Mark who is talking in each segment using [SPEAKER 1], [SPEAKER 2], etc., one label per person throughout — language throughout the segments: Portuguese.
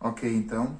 [SPEAKER 1] Ok, então,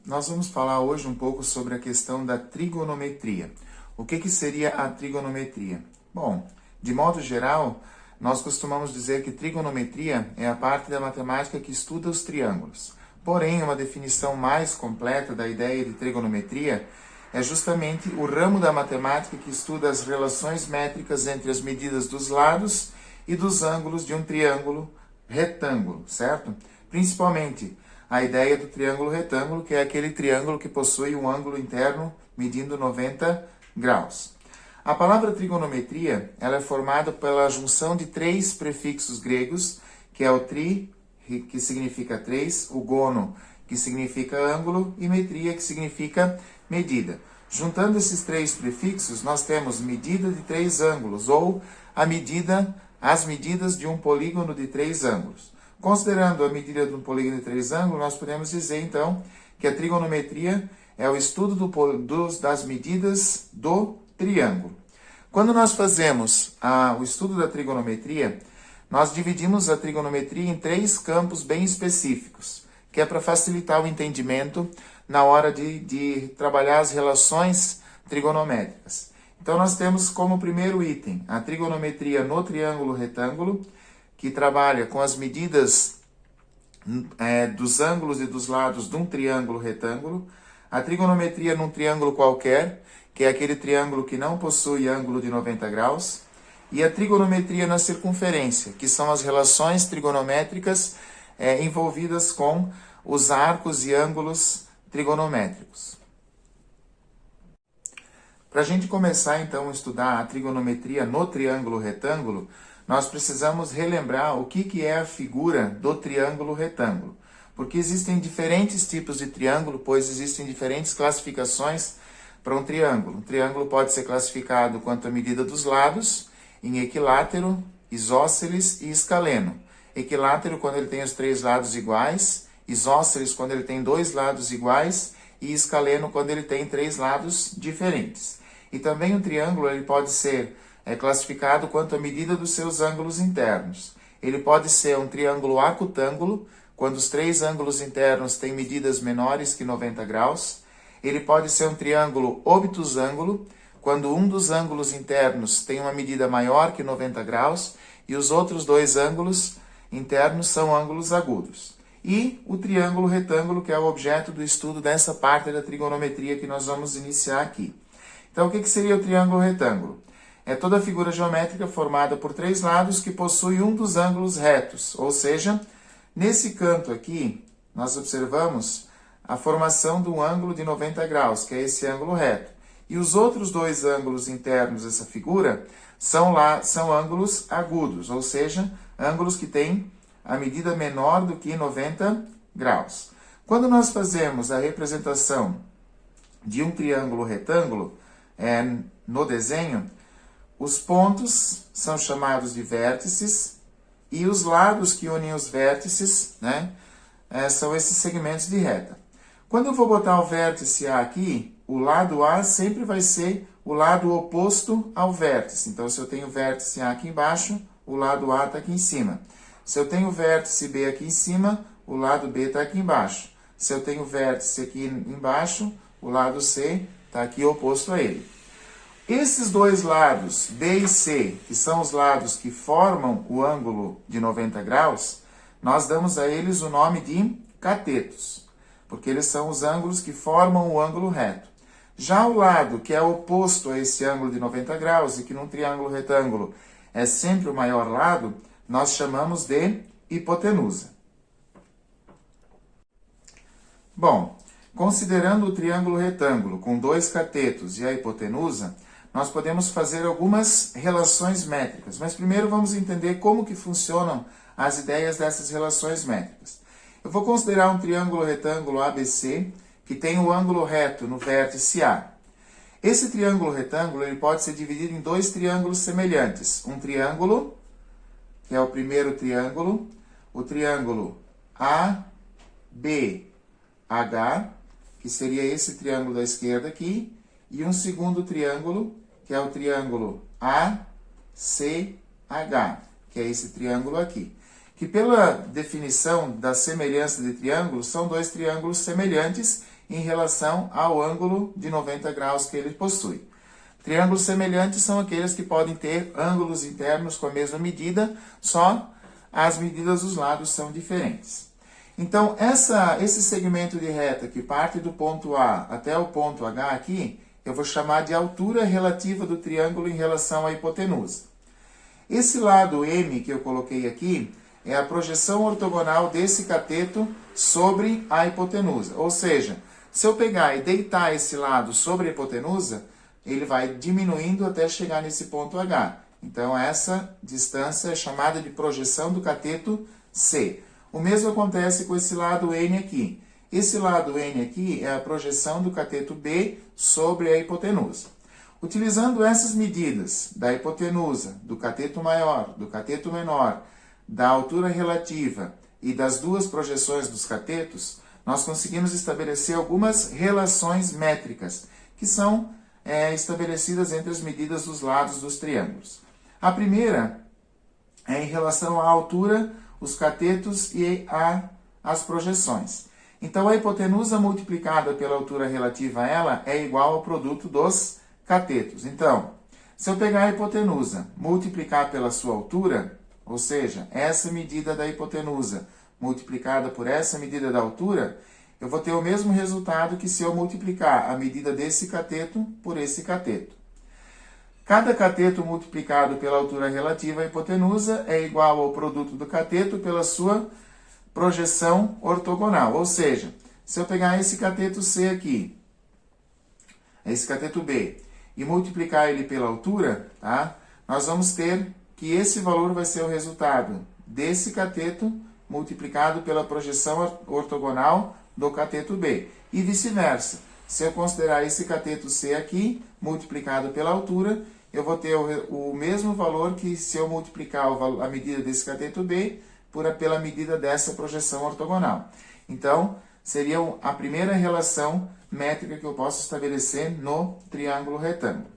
[SPEAKER 1] nós vamos falar hoje um pouco sobre a questão da trigonometria. O que seria a trigonometria? Bom, de modo geral, nós costumamos dizer que trigonometria é a parte da matemática que estuda os triângulos. Porém, uma definição mais completa da ideia de trigonometria é justamente o ramo da matemática que estuda as relações métricas entre as medidas dos lados e dos ângulos de um triângulo retângulo, certo? Principalmente a ideia do triângulo retângulo, que é aquele triângulo que possui um ângulo interno medindo 90 graus. A palavra trigonometria ela é formada pela junção de três prefixos gregos, que é o tri, que significa três, o gono, que significa ângulo, e metria, que significa medida. Juntando esses três prefixos, nós temos medida de três ângulos, ou as medidas de um polígono de três ângulos. Considerando a medida de um polígono de três ângulos, nós podemos dizer, então, que a trigonometria é o estudo das medidas do triângulo. Quando nós fazemos o estudo da trigonometria, nós dividimos a trigonometria em três campos bem específicos, que é para facilitar o entendimento na hora de trabalhar as relações trigonométricas. Então, nós temos como primeiro item a trigonometria no triângulo retângulo, que trabalha com as medidas dos ângulos e dos lados de um triângulo retângulo. A trigonometria num triângulo qualquer, que é aquele triângulo que não possui ângulo de 90 graus. E a trigonometria na circunferência, que são as relações trigonométricas envolvidas com os arcos e ângulos trigonométricos. Para a gente começar, então, a estudar a trigonometria no triângulo retângulo, nós precisamos relembrar o que é a figura do triângulo retângulo. Porque existem diferentes tipos de triângulo, pois existem diferentes classificações para um triângulo. Um triângulo pode ser classificado quanto à medida dos lados, em equilátero, isósceles e escaleno. Equilátero quando ele tem os três lados iguais, isósceles quando ele tem dois lados iguais e escaleno quando ele tem três lados diferentes. E também um triângulo ele pode ser classificado quanto à medida dos seus ângulos internos. Ele pode ser um triângulo acutângulo, quando os três ângulos internos têm medidas menores que 90 graus. Ele pode ser um triângulo obtusângulo, quando um dos ângulos internos tem uma medida maior que 90 graus e os outros dois ângulos internos são ângulos agudos. E o triângulo retângulo, que é o objeto do estudo dessa parte da trigonometria que nós vamos iniciar aqui. Então, o que seria o triângulo retângulo? É toda a figura geométrica formada por três lados que possui um dos ângulos retos, ou seja, nesse canto aqui, nós observamos a formação de um ângulo de 90 graus, que é esse ângulo reto. E os outros dois ângulos internos dessa figura são ângulos agudos, ou seja, ângulos que têm a medida menor do que 90 graus. Quando nós fazemos a representação de um triângulo retângulo no desenho, os pontos são chamados de vértices e os lados que unem os vértices, são esses segmentos de reta. Quando eu vou botar o vértice A aqui, o lado A sempre vai ser o lado oposto ao vértice. Então, se eu tenho o vértice A aqui embaixo, o lado A está aqui em cima. Se eu tenho o vértice B aqui em cima, o lado B está aqui embaixo. Se eu tenho o vértice aqui embaixo, o lado C está aqui oposto a ele. Esses dois lados, B e C, que são os lados que formam o ângulo de 90 graus, nós damos a eles o nome de catetos, porque eles são os ângulos que formam o ângulo reto. Já o lado que é oposto a esse ângulo de 90 graus, e que num triângulo retângulo é sempre o maior lado, nós chamamos de hipotenusa. Bom, considerando o triângulo retângulo com dois catetos e a hipotenusa, nós podemos fazer algumas relações métricas. Mas primeiro vamos entender como que funcionam as ideias dessas relações métricas. Eu vou considerar um triângulo retângulo ABC, que tem o ângulo reto no vértice A. Esse triângulo retângulo ele pode ser dividido em dois triângulos semelhantes. Um triângulo, que é o primeiro triângulo, o triângulo ABH, que seria esse triângulo da esquerda aqui, e um segundo triângulo, que é o triângulo ACH, que é esse triângulo aqui, que pela definição da semelhança de triângulos, são dois triângulos semelhantes em relação ao ângulo de 90 graus que ele possui. Triângulos semelhantes são aqueles que podem ter ângulos internos com a mesma medida, só as medidas dos lados são diferentes. Então, esse segmento de reta que parte do ponto A até o ponto H aqui, eu vou chamar de altura relativa do triângulo em relação à hipotenusa. Esse lado M que eu coloquei aqui é a projeção ortogonal desse cateto sobre a hipotenusa. Ou seja, se eu pegar e deitar esse lado sobre a hipotenusa, ele vai diminuindo até chegar nesse ponto H. Então, essa distância é chamada de projeção do cateto C. O mesmo acontece com esse lado N aqui. Esse lado N aqui é a projeção do cateto B sobre a hipotenusa. Utilizando essas medidas da hipotenusa, do cateto maior, do cateto menor, da altura relativa e das duas projeções dos catetos, nós conseguimos estabelecer algumas relações métricas, que são estabelecidas entre as medidas dos lados dos triângulos. A primeira é em relação à altura, os catetos e as projeções. Então, a hipotenusa multiplicada pela altura relativa a ela é igual ao produto dos catetos. Então, se eu pegar a hipotenusa, multiplicar pela sua altura, ou seja, essa medida da hipotenusa multiplicada por essa medida da altura, eu vou ter o mesmo resultado que se eu multiplicar a medida desse cateto por esse cateto. Cada cateto multiplicado pela altura relativa à hipotenusa é igual ao produto do cateto pela sua projeção ortogonal. Ou seja, se eu pegar esse cateto C aqui, esse cateto B, e multiplicar ele pela altura, tá? Nós vamos ter que esse valor vai ser o resultado desse cateto multiplicado pela projeção ortogonal do cateto B. E vice-versa. Se eu considerar esse cateto C aqui, multiplicado pela altura, eu vou ter o mesmo valor que se eu multiplicar a medida desse cateto B pela medida dessa projeção ortogonal. Então, seria a primeira relação métrica que eu posso estabelecer no triângulo retângulo.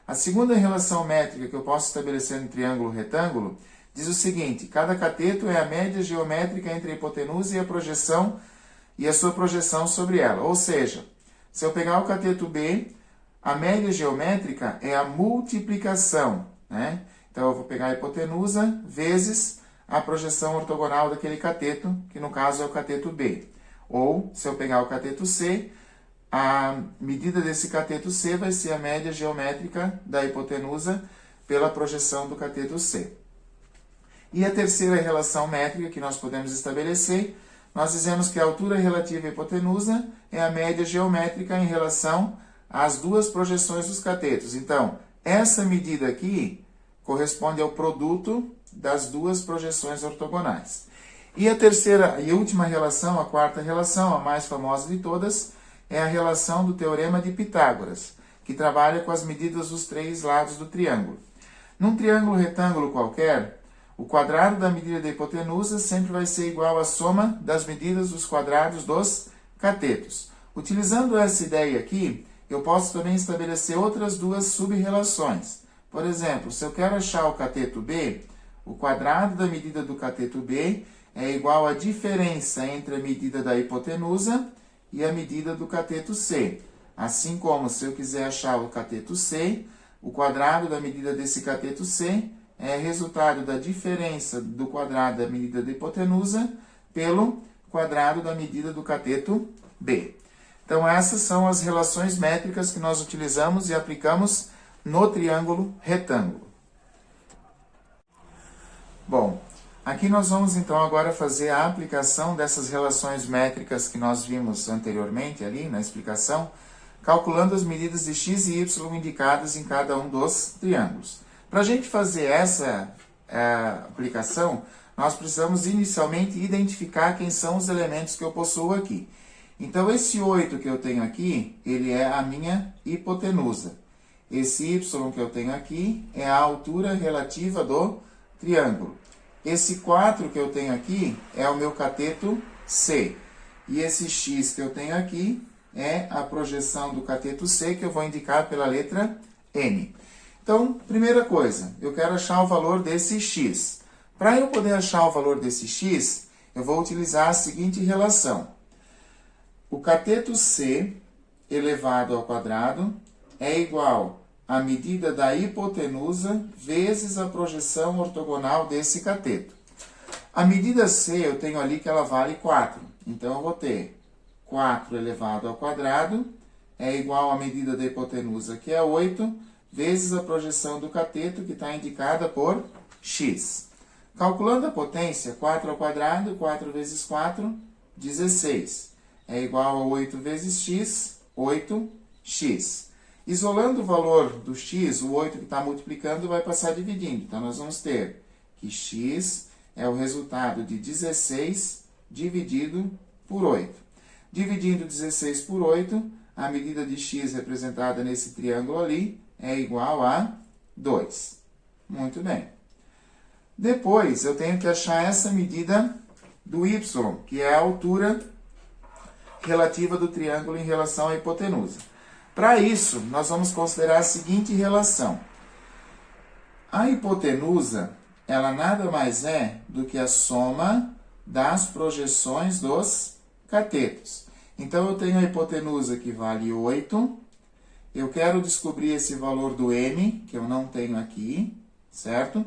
[SPEAKER 1] A segunda relação métrica que eu posso estabelecer no triângulo retângulo diz o seguinte: cada cateto é a média geométrica entre a hipotenusa e a projeção e a sua projeção sobre ela. Ou seja, se eu pegar o cateto B, a média geométrica é a multiplicação, né? Então, eu vou pegar a hipotenusa vezes a projeção ortogonal daquele cateto, que no caso é o cateto B. Ou, se eu pegar o cateto C, a medida desse cateto C vai ser a média geométrica da hipotenusa pela projeção do cateto C. E a terceira relação métrica que nós podemos estabelecer, nós dizemos que a altura relativa à hipotenusa é a média geométrica em relação às duas projeções dos catetos. Então, essa medida aqui corresponde ao produto das duas projeções ortogonais. E a terceira e última relação, a quarta relação, a mais famosa de todas, é a relação do Teorema de Pitágoras, que trabalha com as medidas dos três lados do triângulo. Num triângulo retângulo qualquer, o quadrado da medida da hipotenusa sempre vai ser igual à soma das medidas dos quadrados dos catetos. Utilizando essa ideia aqui, eu posso também estabelecer outras duas sub-relações. Por exemplo, se eu quero achar o cateto B, o quadrado da medida do cateto B é igual à diferença entre a medida da hipotenusa e a medida do cateto C. Assim como, se eu quiser achar o cateto C, o quadrado da medida desse cateto C é resultado da diferença do quadrado da medida da hipotenusa pelo quadrado da medida do cateto B. Então, essas são as relações métricas que nós utilizamos e aplicamos no triângulo retângulo. Bom, aqui nós vamos então agora fazer a aplicação dessas relações métricas que nós vimos anteriormente ali na explicação, calculando as medidas de x e y indicadas em cada um dos triângulos. Para a gente fazer essa aplicação, nós precisamos inicialmente identificar quem são os elementos que eu possuo aqui. Então, esse 8 que eu tenho aqui, ele é a minha hipotenusa. Esse y que eu tenho aqui é a altura relativa do triângulo. Esse 4 que eu tenho aqui é o meu cateto C. E esse x que eu tenho aqui é a projeção do cateto C, que eu vou indicar pela letra N. Então, primeira coisa, eu quero achar o valor desse x. Para eu poder achar o valor desse x, eu vou utilizar a seguinte relação. O cateto C elevado ao quadrado é igual à medida da hipotenusa vezes a projeção ortogonal desse cateto. A medida C, eu tenho ali que ela vale 4. Então, eu vou ter 4 elevado ao quadrado é igual à medida da hipotenusa, que é 8, vezes a projeção do cateto, que está indicada por x. Calculando a potência, 4 ao quadrado, 4 vezes 4, 16. É igual a 8 vezes x, 8x. Isolando o valor do x, o 8 que está multiplicando vai passar dividindo. Então, nós vamos ter que x é o resultado de 16 dividido por 8. Dividindo 16 por 8, a medida de x representada nesse triângulo ali é igual a 2. Muito bem. Depois, eu tenho que achar essa medida do y, que é a altura relativa do triângulo em relação à hipotenusa. Para isso, nós vamos considerar a seguinte relação. A hipotenusa, ela nada mais é do que a soma das projeções dos catetos. Então, eu tenho a hipotenusa que vale 8. Eu quero descobrir esse valor do m, que eu não tenho aqui, certo?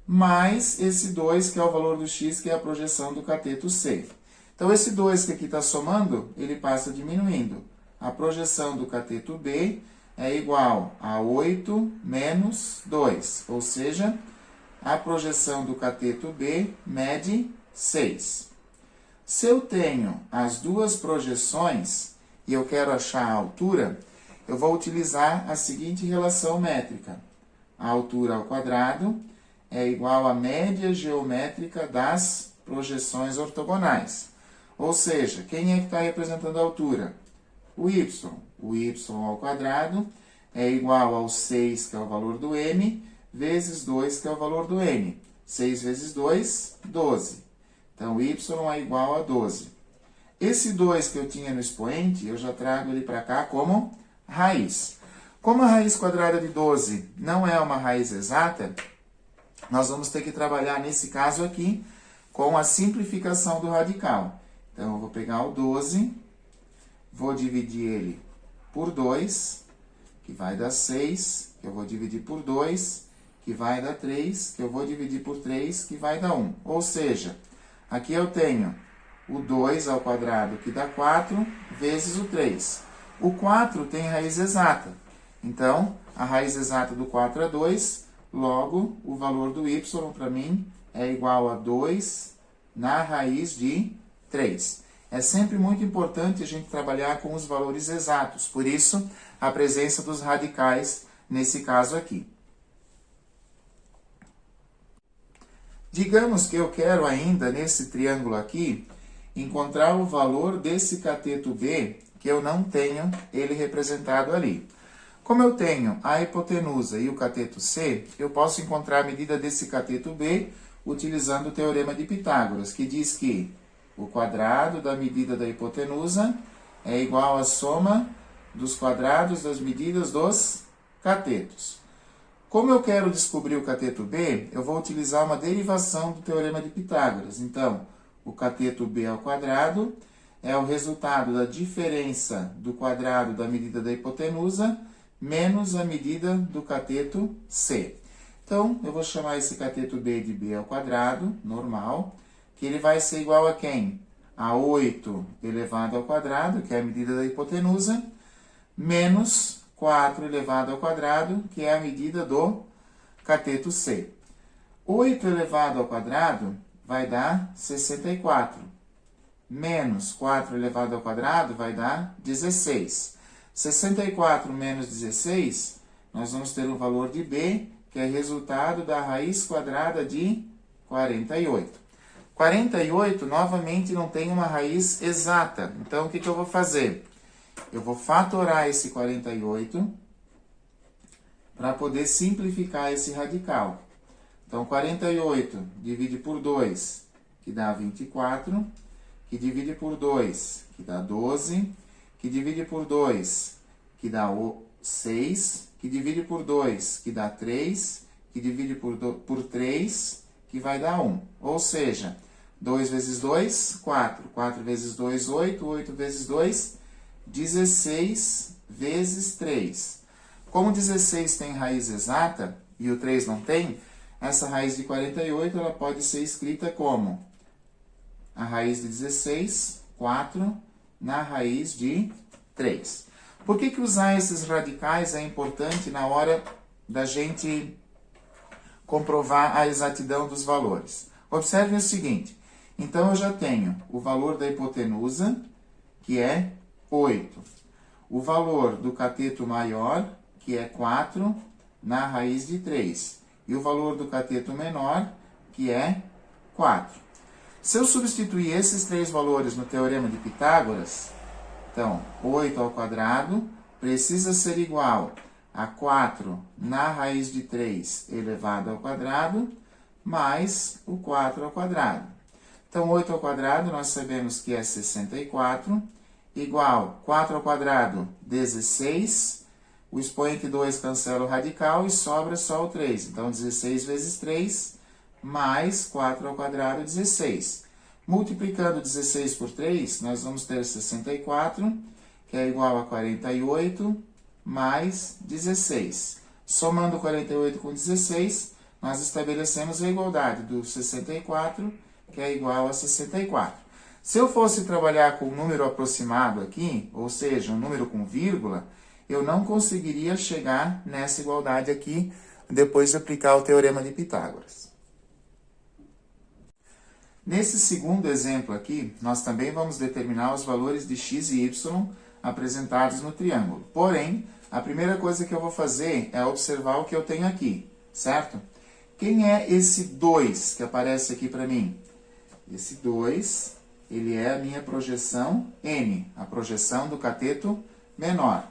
[SPEAKER 1] Mais esse 2, que é o valor do x, que é a projeção do cateto C. Então, esse 2 que aqui está somando, ele passa diminuindo. A projeção do cateto B é igual a 8 menos 2, ou seja, a projeção do cateto B mede 6. Se eu tenho as duas projeções e eu quero achar a altura, eu vou utilizar a seguinte relação métrica. A altura ao quadrado é igual à média geométrica das projeções ortogonais. Ou seja, quem é que está representando a altura? O y. O y ao quadrado é igual ao 6, que é o valor do m, vezes 2, que é o valor do n. 6 vezes 2, 12. Então, y é igual a 12. Esse 2 que eu tinha no expoente, eu já trago ele para cá como raiz. Como a raiz quadrada de 12 não é uma raiz exata, nós vamos ter que trabalhar, nesse caso aqui, com a simplificação do radical. Então, eu vou pegar o 12, vou dividir ele por 2, que vai dar 6, que eu vou dividir por 2, que vai dar 3, que eu vou dividir por 3, que vai dar 1. Ou seja, aqui eu tenho o 2 ao quadrado, que dá 4, vezes o 3. O 4 tem raiz exata. Então, a raiz exata do 4 é 2, logo, o valor do y para mim é igual a 2 na raiz de 3. É sempre muito importante a gente trabalhar com os valores exatos, por isso, a presença dos radicais nesse caso aqui. Digamos que eu quero ainda, nesse triângulo aqui, encontrar o valor desse cateto B, que eu não tenho ele representado ali. Como eu tenho a hipotenusa e o cateto C, eu posso encontrar a medida desse cateto B utilizando o teorema de Pitágoras, que diz que o quadrado da medida da hipotenusa é igual à soma dos quadrados das medidas dos catetos. Como eu quero descobrir o cateto B, eu vou utilizar uma derivação do teorema de Pitágoras. Então, o cateto B ao quadrado é o resultado da diferença do quadrado da medida da hipotenusa menos a medida do cateto C. Então, eu vou chamar esse cateto B de B ao quadrado, normal, que ele vai ser igual a quem? A 8 elevado ao quadrado, que é a medida da hipotenusa, menos 4 elevado ao quadrado, que é a medida do cateto C. 8 elevado ao quadrado vai dar 64. Menos 4 elevado ao quadrado vai dar 16. 64 menos 16, nós vamos ter o valor de B, que é resultado da raiz quadrada de 48. 48, novamente, não tem uma raiz exata. Então, o que eu vou fazer? Eu vou fatorar esse 48 para poder simplificar esse radical. Então, 48 divide por 2, que dá 24, que divide por 2, que dá 12, que divide por 2, que dá 6, que divide por 2, que dá 3, que divide por 3, que vai dar 1. Ou seja, 2 vezes 2, 4. 4 vezes 2, 8. 8 vezes 2, 16 vezes 3. Como 16 tem raiz exata e o 3 não tem, essa raiz de 48 ela pode ser escrita como a raiz de 16, 4, na raiz de 3. Por que usar esses radicais é importante na hora da gente comprovar a exatidão dos valores? Observe o seguinte, então eu já tenho o valor da hipotenusa, que é 8. O valor do cateto maior, que é 4, na raiz de 3. E o valor do cateto menor, que é 4. Se eu substituir esses três valores no teorema de Pitágoras, então, 8 ao quadrado precisa ser igual a 4 na raiz de 3 elevado ao quadrado, mais o 4 ao quadrado. Então, 8 ao quadrado nós sabemos que é 64, igual 4 ao quadrado, 16. O expoente 2 cancela o radical e sobra só o 3. Então, 16 vezes 3, mais 4 ao quadrado, 16. Multiplicando 16 por 3, nós vamos ter 64, que é igual a 48, mais 16. Somando 48 com 16, nós estabelecemos a igualdade do 64, que é igual a 64. Se eu fosse trabalhar com um número aproximado aqui, ou seja, um número com vírgula, eu não conseguiria chegar nessa igualdade aqui, depois de aplicar o teorema de Pitágoras. Nesse segundo exemplo aqui, nós também vamos determinar os valores de x e y apresentados no triângulo. Porém, a primeira coisa que eu vou fazer é observar o que eu tenho aqui, certo? Quem é esse 2 que aparece aqui para mim? Esse 2, ele é a minha projeção M, a projeção do cateto menor.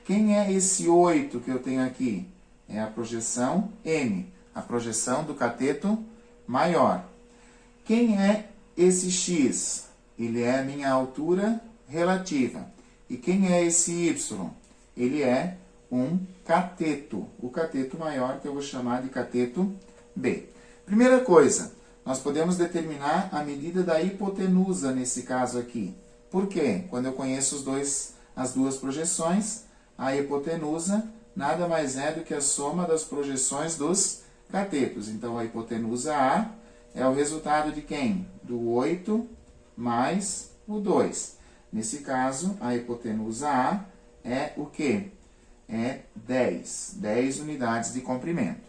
[SPEAKER 1] Quem é esse 8 que eu tenho aqui? É a projeção M, a projeção do cateto maior. Quem é esse x? Ele é a minha altura relativa. E quem é esse y? Ele é um cateto, o cateto maior, que eu vou chamar de cateto B. Primeira coisa, nós podemos determinar a medida da hipotenusa nesse caso aqui. Por quê? Quando eu conheço as duas projeções, a hipotenusa nada mais é do que a soma das projeções dos catetos. Então, a hipotenusa A é o resultado de quem? Do 8 mais o 2. Nesse caso, a hipotenusa A é o quê? É 10. 10 unidades de comprimento.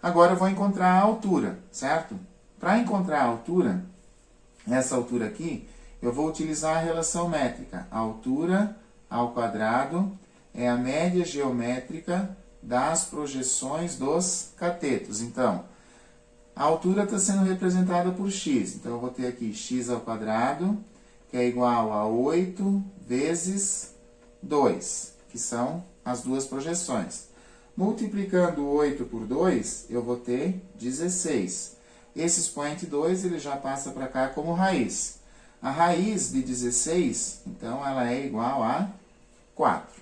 [SPEAKER 1] Agora eu vou encontrar a altura, certo? Para encontrar a altura, essa altura aqui, eu vou utilizar a relação métrica. A altura ao quadrado é a média geométrica das projeções dos catetos. Então, a altura está sendo representada por x. Então, eu vou ter aqui x ao quadrado, que é igual a 8 vezes 2, que são as duas projeções. Multiplicando 8 por 2, eu vou ter 16. Esse expoente 2, ele já passa para cá como raiz. A raiz de 16, então, ela é igual a 4.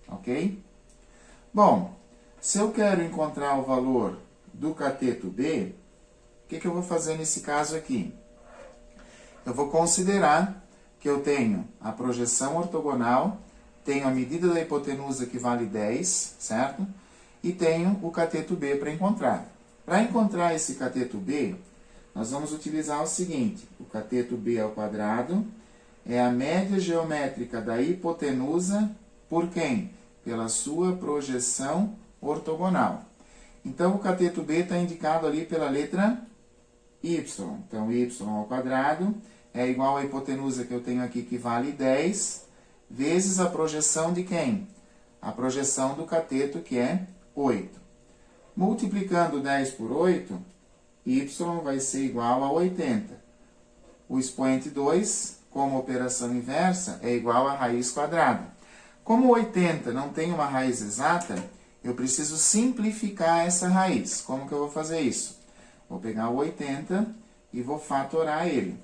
[SPEAKER 1] Ok? Bom, se eu quero encontrar o valor do cateto B, o que eu vou fazer nesse caso aqui? Eu vou considerar que eu tenho a projeção ortogonal, tenho a medida da hipotenusa que vale 10, certo? E tenho o cateto B para encontrar. Para encontrar esse cateto B, nós vamos utilizar o seguinte: o cateto B ao quadrado é a média geométrica da hipotenusa por quem? Pela sua projeção ortogonal. Então, o cateto B está indicado ali pela letra y. Então, y ao quadrado é igual à hipotenusa que eu tenho aqui, que vale 10, vezes a projeção de quem? A projeção do cateto, que é 8. Multiplicando 10 por 8, y vai ser igual a 80. O expoente 2, como operação inversa, é igual a raiz quadrada. Como 80 não tem uma raiz exata, eu preciso simplificar essa raiz. Como que eu vou fazer isso? Vou pegar o 80 e vou fatorar ele.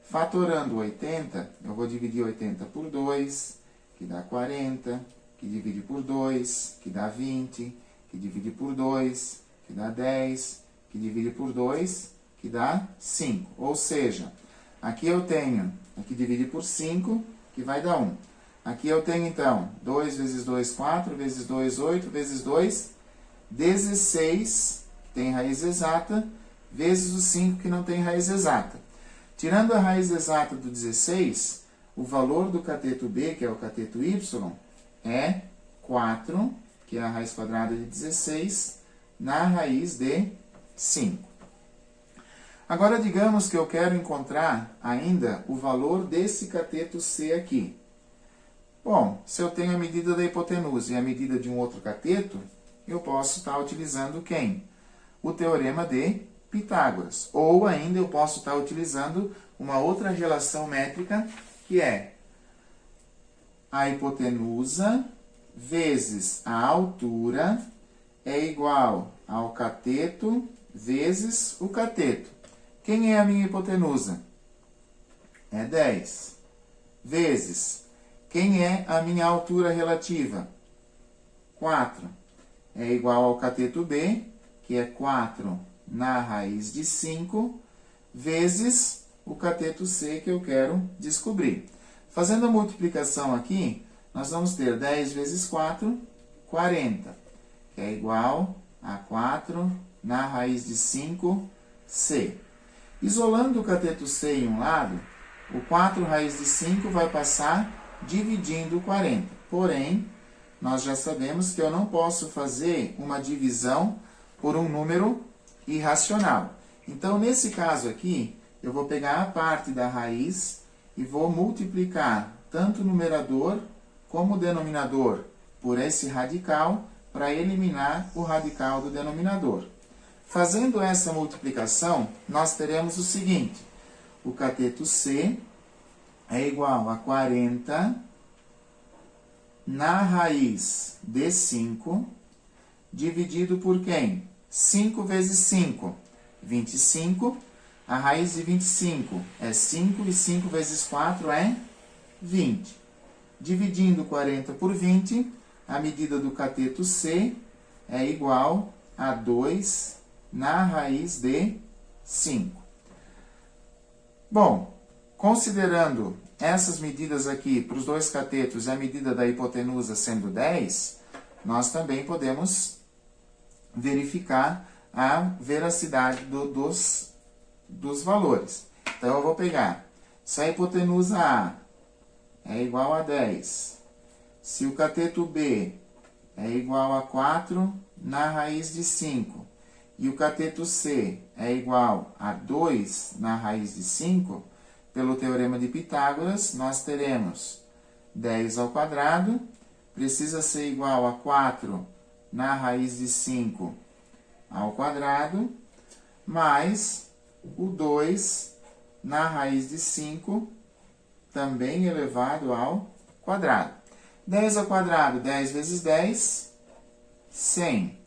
[SPEAKER 1] Fatorando 80, eu vou dividir 80 por 2, que dá 40, que divide por 2, que dá 20, que divide por 2, que dá 10, que divide por 2, que dá 5. Ou seja, aqui eu tenho, aqui divide por 5, que vai dar 1. Aqui eu tenho, então, 2 vezes 2, 4, vezes 2, 8, vezes 2, 16, que tem raiz exata, vezes o 5, que não tem raiz exata. Tirando a raiz exata do 16, o valor do cateto B, que é o cateto Y, é 4, que é a raiz quadrada de 16, na raiz de 5. Agora, digamos que eu quero encontrar ainda o valor desse cateto C aqui. Bom, se eu tenho a medida da hipotenusa e a medida de um outro cateto, eu posso estar utilizando quem? O teorema de Pitágoras. Ou ainda eu posso estar utilizando uma outra relação métrica, que é a hipotenusa vezes a altura é igual ao cateto vezes o cateto. Quem é a minha hipotenusa? É 10. Vezes. Quem é a minha altura relativa? 4. É igual ao cateto B, que é 4 na raiz de 5, vezes o cateto C que eu quero descobrir. Fazendo a multiplicação aqui, nós vamos ter 10 vezes 4, 40, que é igual a 4 na raiz de 5, C. Isolando o cateto C em um lado, o 4 raiz de 5 vai passar dividindo o 40. Porém, nós já sabemos que eu não posso fazer uma divisão por um número irracional. Então, nesse caso aqui, eu vou pegar a parte da raiz e vou multiplicar tanto o numerador como o denominador por esse radical para eliminar o radical do denominador. Fazendo essa multiplicação, nós teremos o seguinte: o cateto C é igual a 40 na raiz de 5, dividido por quem? 5 vezes 5, 25. A raiz de 25 é 5, e 5 vezes 4 é 20. Dividindo 40 por 20, a medida do cateto C é igual a 2 na raiz de 5. Bom, considerando essas medidas aqui para os dois catetos e a medida da hipotenusa sendo 10, nós também podemos verificar a veracidade dos valores. Então, eu vou pegar, se a hipotenusa A é igual a 10, se o cateto B é igual a 4 na raiz de 5, e o cateto C é igual a 2 na raiz de 5, pelo teorema de Pitágoras, nós teremos 10 ao quadrado, precisa ser igual a 4 na raiz de 5 ao quadrado, mais o 2 na raiz de 5, também elevado ao quadrado. 10 ao quadrado, 10 vezes 10, 100,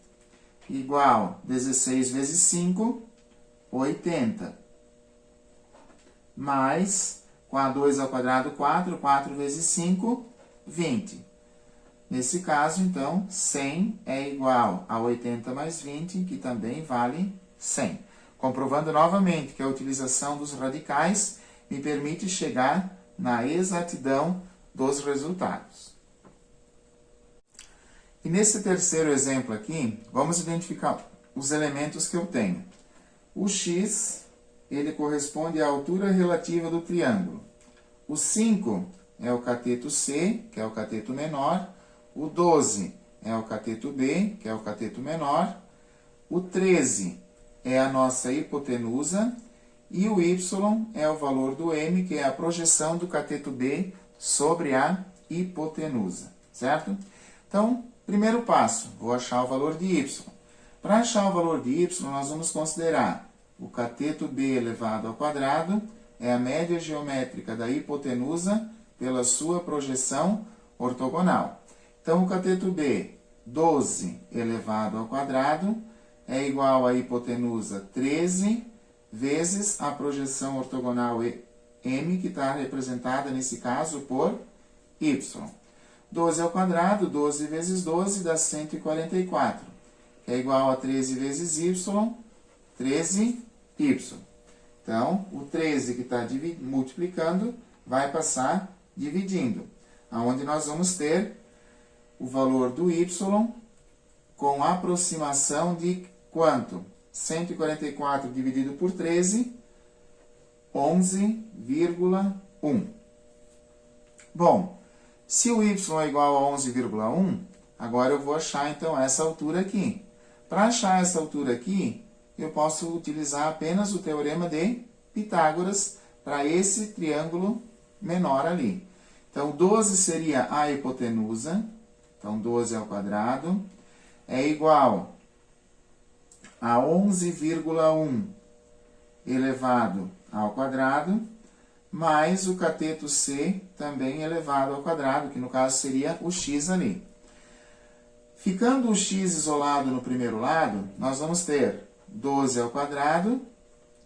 [SPEAKER 1] igual 16 vezes 5, 80. Mais, com a 2 ao quadrado, 4, 4 vezes 5, 20. Nesse caso, então, 100 é igual a 80 mais 20, que também vale 100. Comprovando novamente que a utilização dos radicais me permite chegar na exatidão dos resultados. E nesse terceiro exemplo aqui, vamos identificar os elementos que eu tenho. O x, ele corresponde à altura relativa do triângulo. O 5 é o cateto C, que é o cateto menor. O 12 é o cateto B, que é o cateto menor. O 13 é a nossa hipotenusa. E o y é o valor do m, que é a projeção do cateto B sobre a hipotenusa, certo? Então, primeiro passo, vou achar o valor de y. Para achar o valor de y, nós vamos considerar o cateto B elevado ao quadrado, é a média geométrica da hipotenusa pela sua projeção ortogonal. Então, o cateto B, 12 elevado ao quadrado, é igual à hipotenusa 13 vezes a projeção ortogonal m, que está representada, nesse caso, por y. 12 ao quadrado, 12 vezes 12 dá 144, que é igual a 13 vezes y, 13y. Então, o 13 que está multiplicando vai passar dividindo, aonde nós vamos ter o valor do y com aproximação de quanto? 144 dividido por 13, 11,1. Bom, se o y é igual a 11,1, agora eu vou achar então essa altura aqui. Para achar essa altura aqui, eu posso utilizar apenas o teorema de Pitágoras para esse triângulo menor ali. Então, 12 seria a hipotenusa, então 12 ao quadrado, é igual a 11,1 elevado ao quadrado, mais o cateto C também elevado ao quadrado, que no caso seria o x ali. Ficando o x isolado no primeiro lado, nós vamos ter 12 ao quadrado,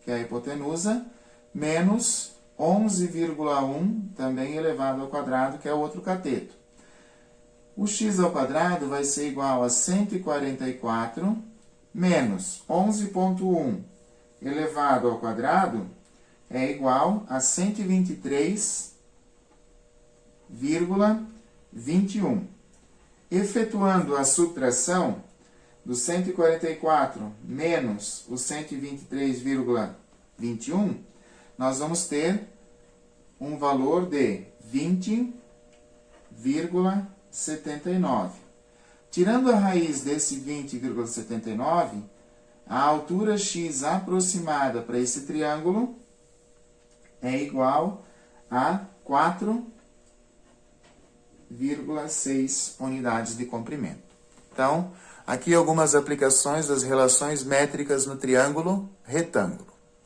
[SPEAKER 1] que é a hipotenusa, menos 11,1, também elevado ao quadrado, que é o outro cateto. O x ao quadrado vai ser igual a 144 menos 11,1 elevado ao quadrado é igual a 123,21. Efetuando a subtração do 144 menos o 123,21, nós vamos ter um valor de 20,79. Tirando a raiz desse 20,79, a altura x aproximada para esse triângulo é igual a 4,6 unidades de comprimento. Então, aqui algumas aplicações das relações métricas no triângulo retângulo.